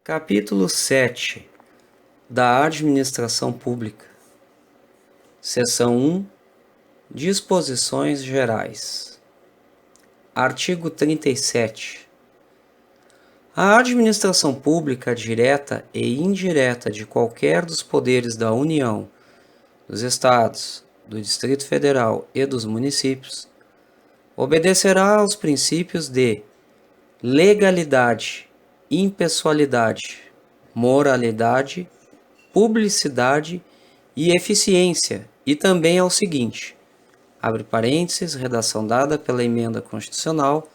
Capítulo 7 da Administração Pública. Seção 1. Disposições Gerais. Artigo 37. A administração pública direta e indireta de qualquer dos poderes da União, dos Estados, do Distrito Federal e dos municípios, obedecerá aos princípios de legalidade, impessoalidade, moralidade, publicidade e eficiência, e também ao seguinte, abre parênteses, redação dada pela Emenda Constitucional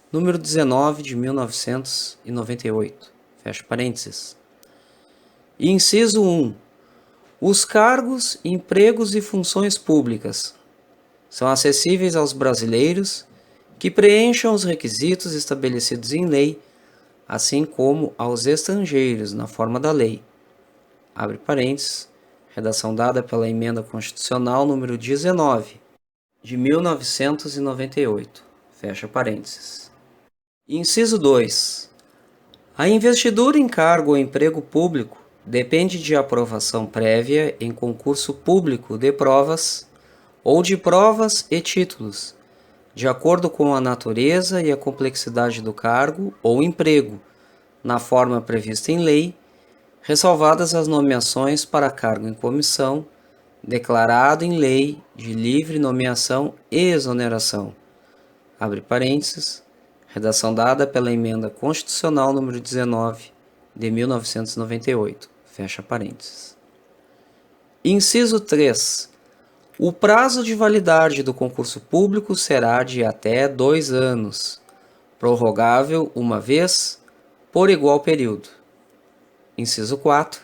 número 19 de 1998, fecha parênteses. Inciso 1. Os cargos, empregos e funções públicas são acessíveis aos brasileiros que preencham os requisitos estabelecidos em lei, assim como aos estrangeiros na forma da lei. Abre parênteses, redação dada pela Emenda Constitucional número 19 de 1998, fecha parênteses. Inciso 2. A investidura em cargo ou emprego público depende de aprovação prévia em concurso público de provas ou de provas e títulos, de acordo com a natureza e a complexidade do cargo ou emprego, na forma prevista em lei, ressalvadas as nomeações para cargo em comissão, declarado em lei de livre nomeação e exoneração. Abre parênteses, redação dada pela Emenda Constitucional número 19 de 1998, fecha parênteses. Inciso 3. O prazo de validade do concurso público será de até 2 anos, prorrogável uma vez, por igual período. Inciso 4.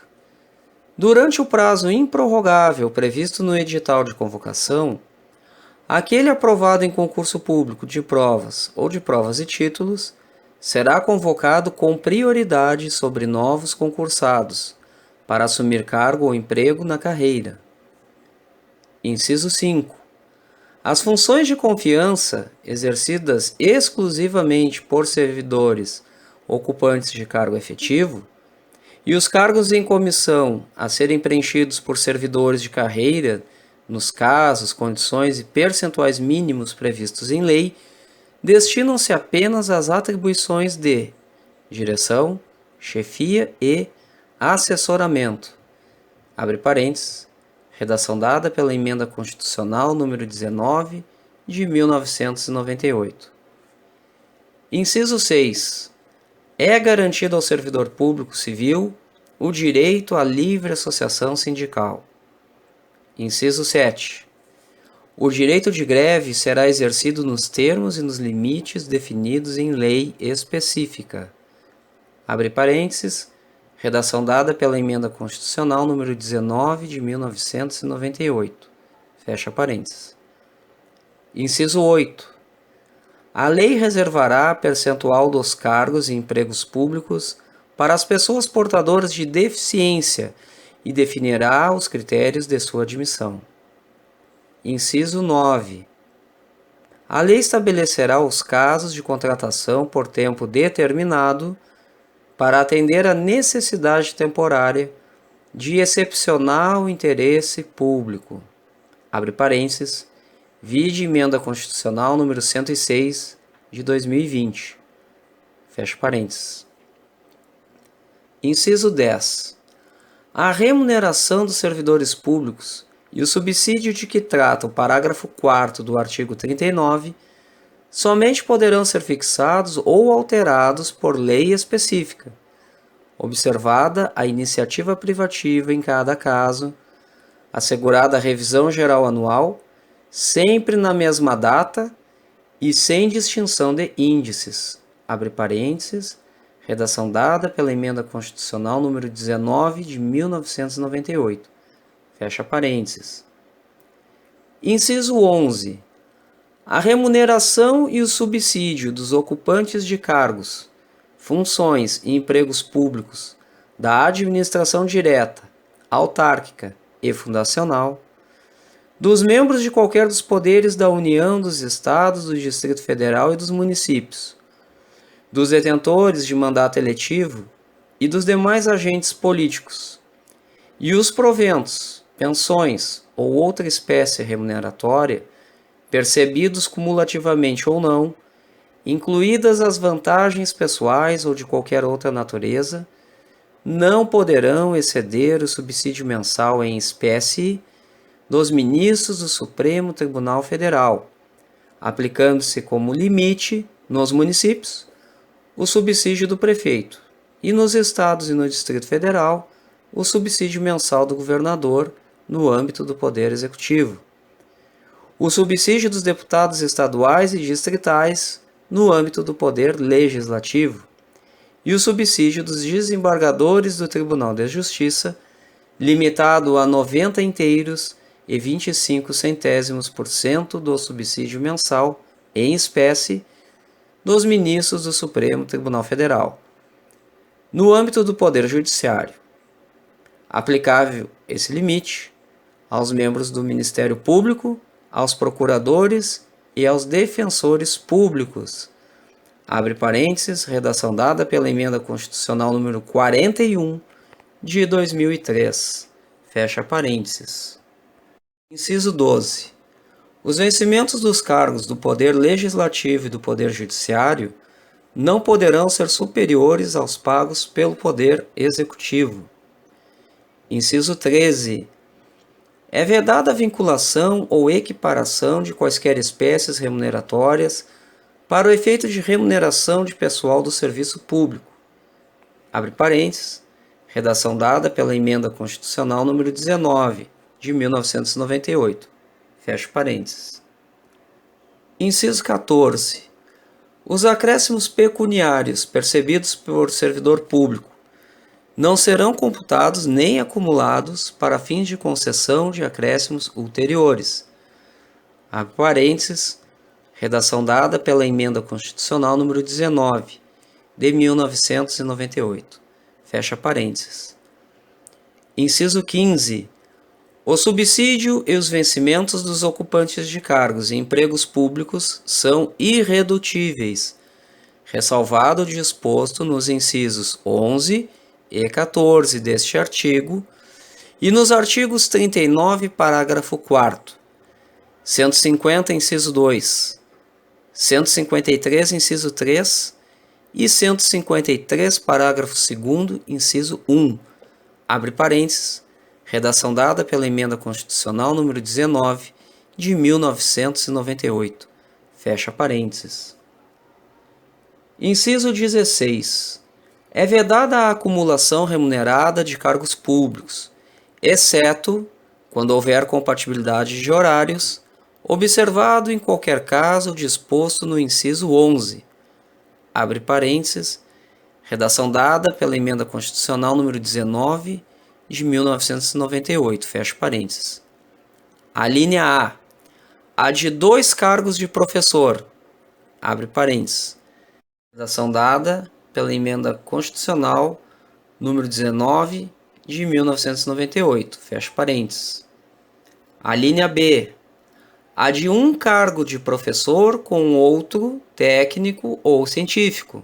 Durante o prazo improrrogável previsto no edital de convocação, aquele aprovado em concurso público de provas ou de provas e títulos será convocado com prioridade sobre novos concursados para assumir cargo ou emprego na carreira. Inciso 5. As funções de confiança exercidas exclusivamente por servidores ocupantes de cargo efetivo e os cargos em comissão a serem preenchidos por servidores de carreira, nos casos, condições e percentuais mínimos previstos em lei, destinam-se apenas às atribuições de direção, chefia e assessoramento. Abre parênteses, redação dada pela Emenda Constitucional número 19 de 1998. Inciso 6. É garantido ao servidor público civil o direito à livre associação sindical. Inciso 7. O direito de greve será exercido nos termos e nos limites definidos em lei específica. Abre parênteses, redação dada pela Emenda Constitucional número 19 de 1998, fecha parênteses. Inciso 8. A lei reservará percentual dos cargos e empregos públicos para as pessoas portadoras de deficiência e definirá os critérios de sua admissão. Inciso 9. A lei estabelecerá os casos de contratação por tempo determinado para atender à necessidade temporária de excepcional interesse público. Abre parênteses, vide Emenda Constitucional número 106 de 2020. Fecha parênteses. Inciso 10. A remuneração dos servidores públicos e o subsídio de que trata o parágrafo 4º do artigo 39 somente poderão ser fixados ou alterados por lei específica, observada a iniciativa privativa em cada caso, assegurada a revisão geral anual, sempre na mesma data e sem distinção de índices. Abre parênteses, redação dada pela Emenda Constitucional número 19 de 1998. Fecha parênteses. Inciso 11. A remuneração e o subsídio dos ocupantes de cargos, funções e empregos públicos da administração direta, autárquica e fundacional, dos membros de qualquer dos poderes da União, dos Estados, do Distrito Federal e dos municípios, dos detentores de mandato eletivo e dos demais agentes políticos, e os proventos, pensões ou outra espécie remuneratória, percebidos cumulativamente ou não, incluídas as vantagens pessoais ou de qualquer outra natureza, não poderão exceder o subsídio mensal em espécie dos ministros do Supremo Tribunal Federal, aplicando-se como limite, nos municípios, o subsídio do prefeito, e nos estados e no Distrito Federal, o subsídio mensal do governador no âmbito do Poder Executivo, o subsídio dos deputados estaduais e distritais no âmbito do Poder Legislativo, e o subsídio dos desembargadores do Tribunal de Justiça, limitado a 90 inteiros e 25 centésimos% do subsídio mensal em espécie dos ministros do Supremo Tribunal Federal, no âmbito do Poder Judiciário. Aplicável esse limite aos membros do Ministério Público, aos procuradores e aos defensores públicos. Abre parênteses, redação dada pela Emenda Constitucional número 41 de 2003. Fecha parênteses. Inciso 12. Os vencimentos dos cargos do Poder Legislativo e do Poder Judiciário não poderão ser superiores aos pagos pelo Poder Executivo. Inciso 13. É vedada a vinculação ou equiparação de quaisquer espécies remuneratórias para o efeito de remuneração de pessoal do serviço público. Abre parênteses, redação dada pela Emenda Constitucional número 19, de 1998. Fecha parênteses. Inciso 14. Os acréscimos pecuniários percebidos por servidor público não serão computados nem acumulados para fins de concessão de acréscimos ulteriores. Abre parênteses, redação dada pela Emenda Constitucional número 19, de 1998. Fecha parênteses. Inciso 15. O subsídio e os vencimentos dos ocupantes de cargos em empregos públicos são irredutíveis, ressalvado o disposto nos incisos 11 e 14 deste artigo e nos artigos 39, parágrafo 4º, 150, inciso 2, 153, inciso 3 e 153, parágrafo 2º, inciso 1. Abre parênteses, redação dada pela Emenda Constitucional número 19, de 1998. Fecha parênteses. Inciso 16. É vedada a acumulação remunerada de cargos públicos, exceto quando houver compatibilidade de horários, observado em qualquer caso o disposto no inciso 11. Abre parênteses, redação dada pela Emenda Constitucional número 19, de 1998, fecha parênteses. A linha A. A de 2 cargos de professor, abre parênteses. Redação dada pela Emenda Constitucional número 19, de 1998, fecha parênteses. A linha B. A de 1 cargo de professor com outro técnico ou científico,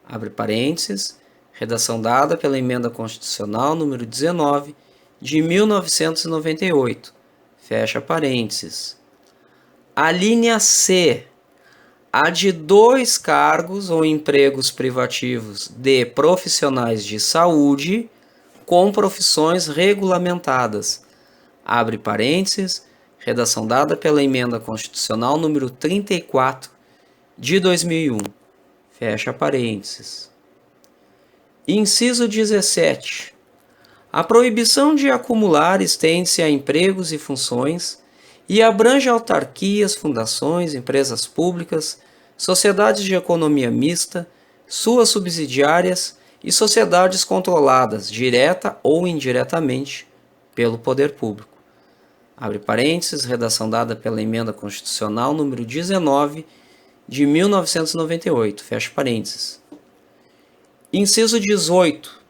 abre parênteses, redação dada pela Emenda Constitucional número 19, de 1998, fecha parênteses. A linha C. A de 2 cargos ou empregos privativos de profissionais de saúde com profissões regulamentadas, abre parênteses, redação dada pela Emenda Constitucional número 34, de 2001, fecha parênteses. Inciso 17. A proibição de acumular estende-se a empregos e funções e abrange autarquias, fundações, empresas públicas, sociedades de economia mista, suas subsidiárias e sociedades controladas, direta ou indiretamente, pelo poder público. Abre parênteses, redação dada pela Emenda Constitucional número 19, de 1998, fecha parênteses. Inciso 18.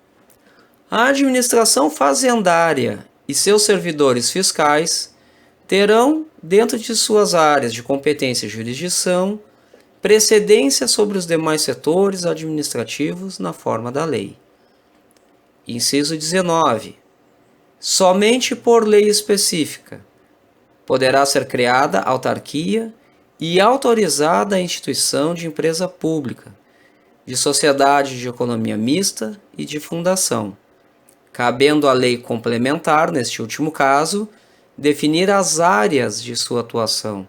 A administração fazendária e seus servidores fiscais terão, dentro de suas áreas de competência e jurisdição, precedência sobre os demais setores administrativos na forma da lei. Inciso 19. Somente por lei específica poderá ser criada autarquia e autorizada a instituição de empresa pública, de sociedade de economia mista e de fundação, cabendo à lei complementar, neste último caso, definir as áreas de sua atuação.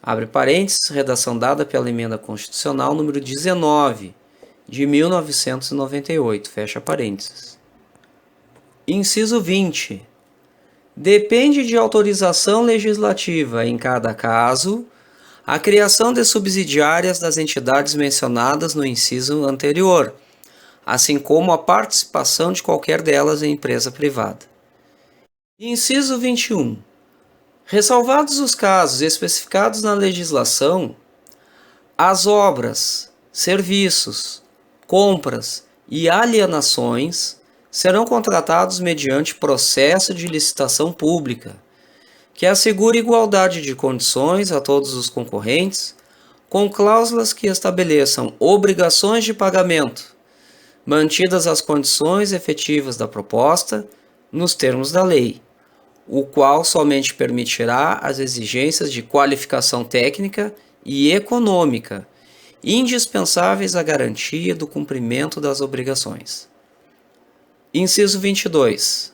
Abre parênteses, redação dada pela Emenda Constitucional número 19, de 1998, fecha parênteses. Inciso 20. Depende de autorização legislativa, em cada caso, a criação de subsidiárias das entidades mencionadas no inciso anterior, assim como a participação de qualquer delas em empresa privada. Inciso 21. Ressalvados os casos especificados na legislação, as obras, serviços, compras e alienações serão contratados mediante processo de licitação pública, que assegure igualdade de condições a todos os concorrentes, com cláusulas que estabeleçam obrigações de pagamento, mantidas as condições efetivas da proposta nos termos da lei, o qual somente permitirá as exigências de qualificação técnica e econômica, indispensáveis à garantia do cumprimento das obrigações. Inciso 22.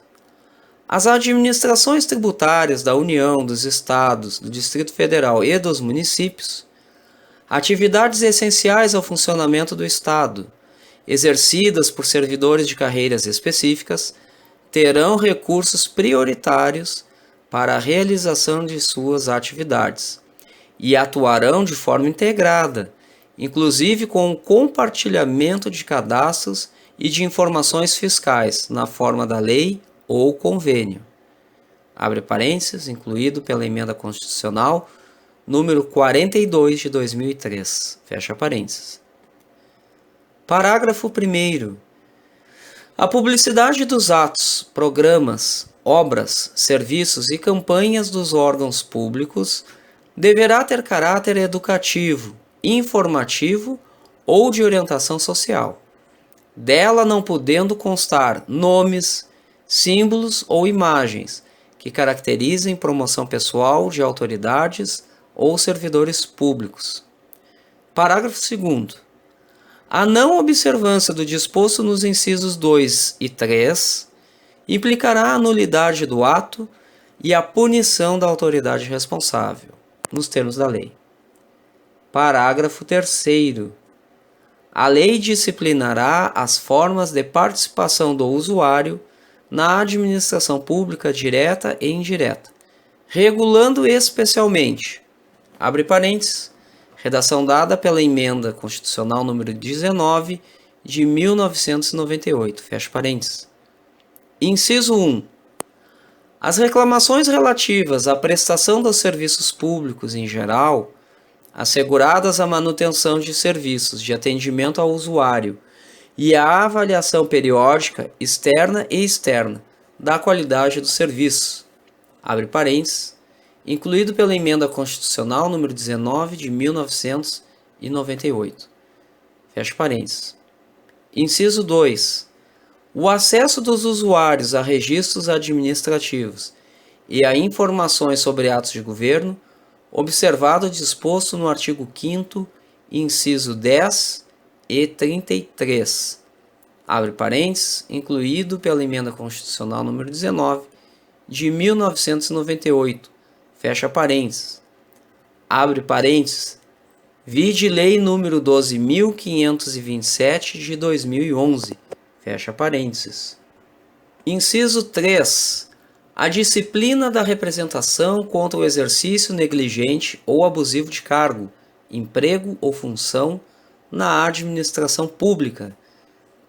As administrações tributárias da União, dos Estados, do Distrito Federal e dos municípios, atividades essenciais ao funcionamento do Estado, exercidas por servidores de carreiras específicas, terão recursos prioritários para a realização de suas atividades e atuarão de forma integrada, inclusive com o compartilhamento de cadastros e de informações fiscais na forma da lei ou convênio. Abre parênteses, incluído pela Emenda Constitucional número 42 de 2003. Fecha parênteses. Parágrafo 1º. A publicidade dos atos, programas, obras, serviços e campanhas dos órgãos públicos deverá ter caráter educativo, informativo ou de orientação social, dela não podendo constar nomes, símbolos ou imagens que caracterizem promoção pessoal de autoridades ou servidores públicos. Parágrafo 2º. A não observância do disposto nos incisos 2 e 3 implicará a nulidade do ato e a punição da autoridade responsável, nos termos da lei. Parágrafo 3º. A lei disciplinará as formas de participação do usuário na administração pública direta e indireta, regulando especialmente, abre parênteses, redação dada pela Emenda Constitucional número 19 de 1998, fecha parênteses. Inciso 1. As reclamações relativas à prestação dos serviços públicos em geral, asseguradas a manutenção de serviços de atendimento ao usuário e a avaliação periódica externa e externa da qualidade do serviço, abre parênteses, incluído pela Emenda Constitucional número 19 de 1998, fecha parênteses. Inciso 2. O acesso dos usuários a registros administrativos e a informações sobre atos de governo, observado o disposto no artigo 5º, inciso 10 e 33, abre parênteses, incluído pela Emenda Constitucional número 19 de 1998, fecha parênteses, abre parênteses, vide Lei número 12.527 de 2011, fecha parênteses. Inciso 3. A disciplina da representação contra o exercício negligente ou abusivo de cargo, emprego ou função na administração pública,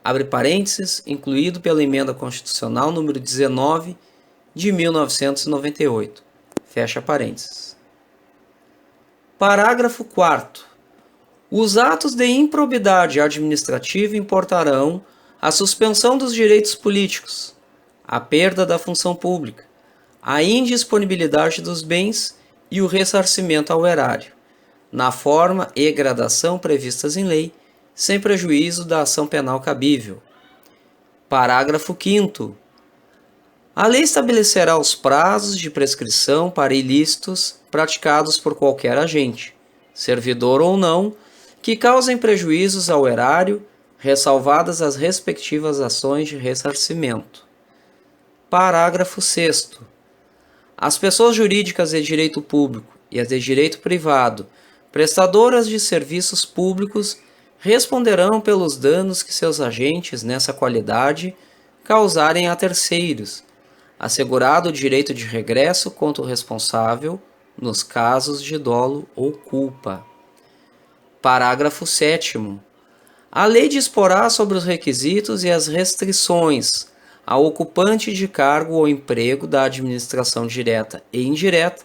abre parênteses, incluído pela Emenda Constitucional número 19 de 1998, fecha parênteses. Parágrafo 4º. Os atos de improbidade administrativa importarão a suspensão dos direitos políticos, a perda da função pública, a indisponibilidade dos bens e o ressarcimento ao erário, na forma e gradação previstas em lei, sem prejuízo da ação penal cabível. Parágrafo 5º. A lei estabelecerá os prazos de prescrição para ilícitos praticados por qualquer agente, servidor ou não, que causem prejuízos ao erário, ressalvadas as respectivas ações de ressarcimento. Parágrafo 6º. As pessoas jurídicas de direito público e as de direito privado, prestadoras de serviços públicos, responderão pelos danos que seus agentes, nessa qualidade, causarem a terceiros, assegurado o direito de regresso contra o responsável, nos casos de dolo ou culpa. Parágrafo 7º. A lei disporá sobre os requisitos e as restrições ao ocupante de cargo ou emprego da administração direta e indireta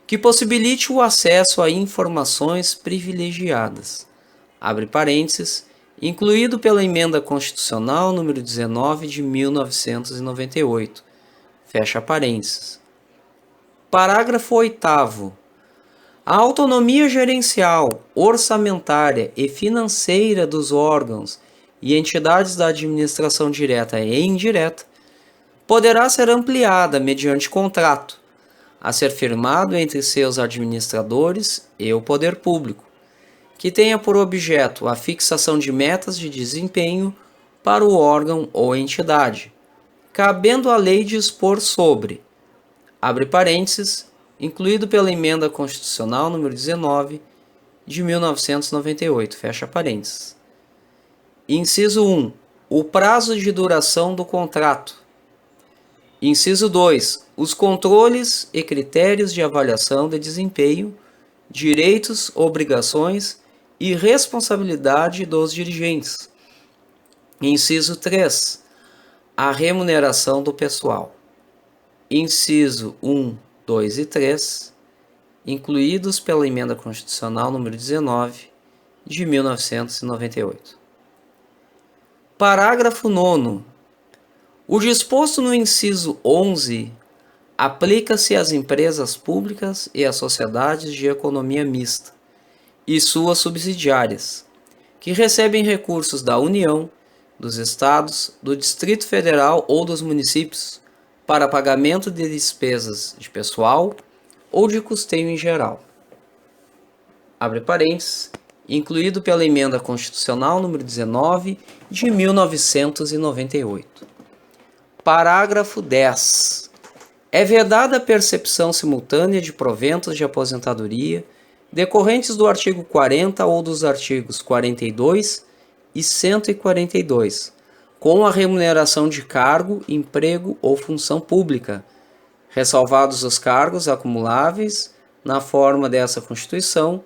que possibilite o acesso a informações privilegiadas, abre parênteses, incluído pela Emenda Constitucional número 19 de 1998, fecha parênteses. Parágrafo 8º. A autonomia gerencial, orçamentária e financeira dos órgãos e entidades da administração direta e indireta poderá ser ampliada mediante contrato, a ser firmado entre seus administradores e o poder público, que tenha por objeto a fixação de metas de desempenho para o órgão ou entidade, cabendo à lei dispor sobre, abre parênteses, incluído pela Emenda Constitucional número 19 de 1998, fecha parênteses. Inciso 1. O prazo de duração do contrato. Inciso 2. Os controles e critérios de avaliação de desempenho, direitos, obrigações e responsabilidade dos dirigentes. Inciso 3. A remuneração do pessoal. Inciso 1, 2 e 3, incluídos pela Emenda Constitucional número 19 de 1998. Parágrafo 9º. O disposto no inciso 11 aplica-se às empresas públicas e às sociedades de economia mista e suas subsidiárias, que recebem recursos da União, dos Estados, do Distrito Federal ou dos municípios para pagamento de despesas de pessoal ou de custeio em geral. Abre parênteses, incluído pela Emenda Constitucional número 19 de 1998. Parágrafo 10. É vedada a percepção simultânea de proventos de aposentadoria decorrentes do artigo 40 ou dos artigos 42 e 142, com a remuneração de cargo, emprego ou função pública, ressalvados os cargos acumuláveis na forma dessa Constituição,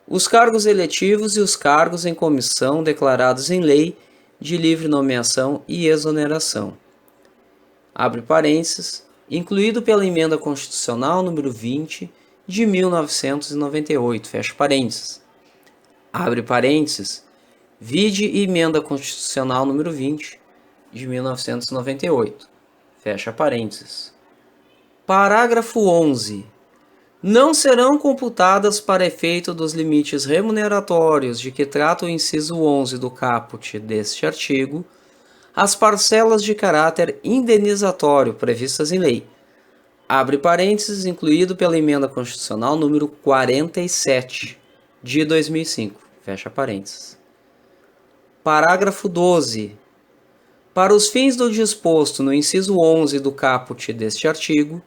os cargos eletivos e os cargos em comissão declarados em lei de livre nomeação e exoneração. Abre parênteses, incluído pela Emenda Constitucional número 20 de 1998, fecha parênteses. Abre parênteses, vide Emenda Constitucional número 20 de 1998, fecha parênteses. Parágrafo 11. Não serão computadas para efeito dos limites remuneratórios de que trata o inciso 11 do caput deste artigo, as parcelas de caráter indenizatório previstas em lei, abre parênteses, incluído pela Emenda Constitucional número 47 de 2005, fecha parênteses. Parágrafo 12. Para os fins do disposto no inciso 11 do caput deste artigo,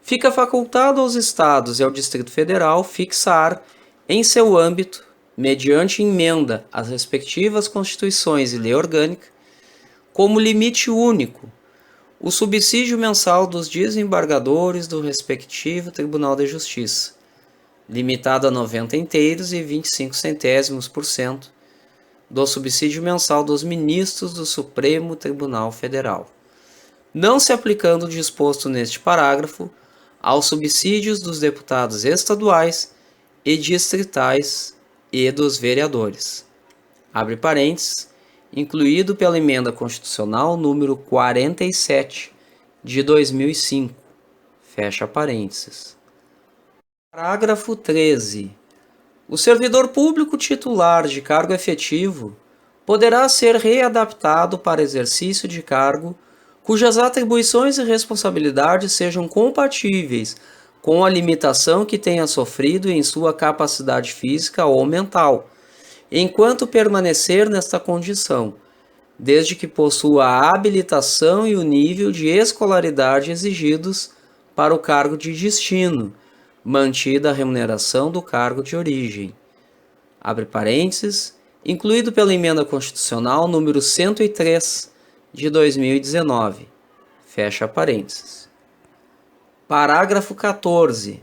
fica facultado aos Estados e ao Distrito Federal fixar, em seu âmbito, mediante emenda às respectivas Constituições e lei orgânica, como limite único, o subsídio mensal dos desembargadores do respectivo Tribunal de Justiça, limitado a 90 inteiros e 25 centésimos por cento do subsídio mensal dos ministros do Supremo Tribunal Federal, não se aplicando o disposto neste parágrafo aos subsídios dos deputados estaduais e distritais e dos vereadores. Abre parênteses, incluído pela Emenda Constitucional número 47 de 2005. Fecha parênteses. Parágrafo 13. O servidor público titular de cargo efetivo poderá ser readaptado para exercício de cargo cujas atribuições e responsabilidades sejam compatíveis com a limitação que tenha sofrido em sua capacidade física ou mental, enquanto permanecer nesta condição, desde que possua a habilitação e o nível de escolaridade exigidos para o cargo de destino, mantida a remuneração do cargo de origem. Abre parênteses, incluído pela Emenda Constitucional número 103 de 2019. Fecha parênteses. Parágrafo 14.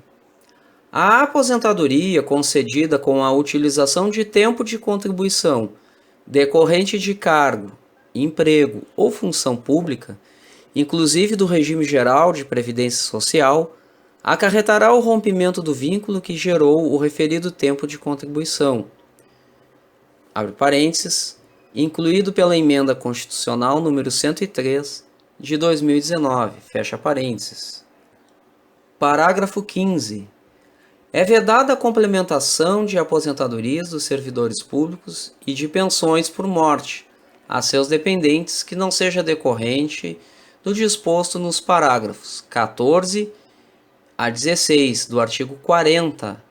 A aposentadoria concedida com a utilização de tempo de contribuição decorrente de cargo, emprego ou função pública, inclusive do regime geral de previdência social, acarretará o rompimento do vínculo que gerou o referido tempo de contribuição. Abre parênteses, incluído pela Emenda Constitucional número 103 de 2019. Fecha parênteses. Parágrafo 15. É vedada a complementação de aposentadorias dos servidores públicos e de pensões por morte a seus dependentes que não seja decorrente do disposto nos parágrafos 14 a 16 do artigo 40,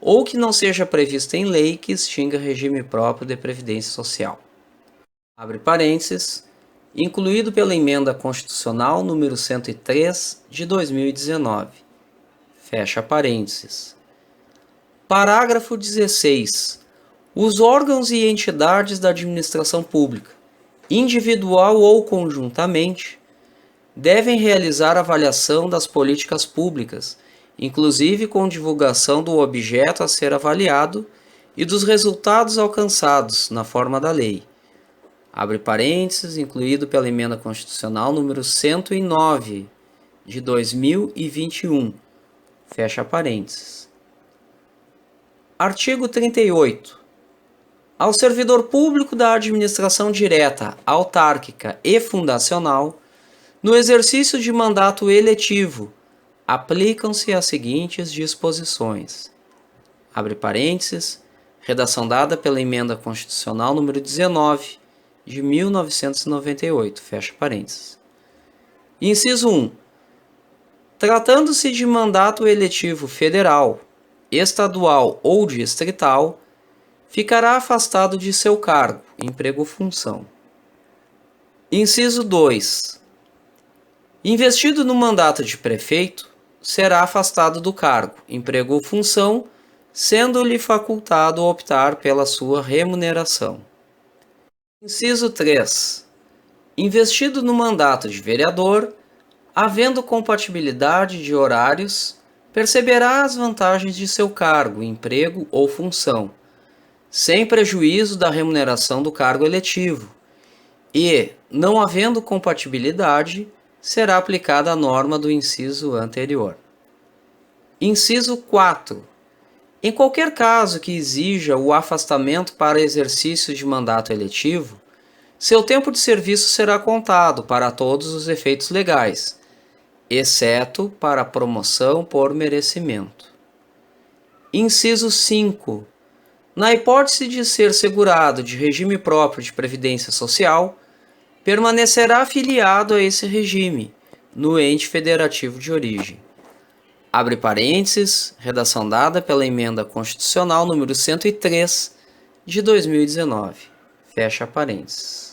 ou que não seja prevista em lei que extinga regime próprio de previdência social. Abre parênteses, incluído pela Emenda Constitucional número 103 de 2019. Fecha parênteses. Parágrafo 16. Os órgãos e entidades da administração pública, individual ou conjuntamente, devem realizar avaliação das políticas públicas, inclusive com divulgação do objeto a ser avaliado e dos resultados alcançados na forma da lei. Abre parênteses, incluído pela Emenda Constitucional número 109 de 2021. Fecha parênteses. Artigo 38. Ao servidor público da administração direta, autárquica e fundacional, no exercício de mandato eletivo, aplicam-se as seguintes disposições. Abre parênteses, redação dada pela Emenda Constitucional número 19 de 1998. Fecha parênteses. Inciso 1. Tratando-se de mandato eletivo federal, estadual ou distrital, ficará afastado de seu cargo, emprego ou função. Inciso 2. Investido no mandato de prefeito, será afastado do cargo, emprego ou função, sendo-lhe facultado optar pela sua remuneração. Inciso 3. Investido no mandato de vereador, havendo compatibilidade de horários, perceberá as vantagens de seu cargo, emprego ou função, sem prejuízo da remuneração do cargo eletivo, e, não havendo compatibilidade, será aplicada a norma do inciso anterior. Inciso 4. Em qualquer caso que exija o afastamento para exercício de mandato eletivo, seu tempo de serviço será contado para todos os efeitos legais, exceto para promoção por merecimento. Inciso 5. Na hipótese de ser segurado de regime próprio de previdência social, permanecerá afiliado a esse regime, no ente federativo de origem. Abre parênteses, redação dada pela Emenda Constitucional número 103 de 2019. Fecha parênteses.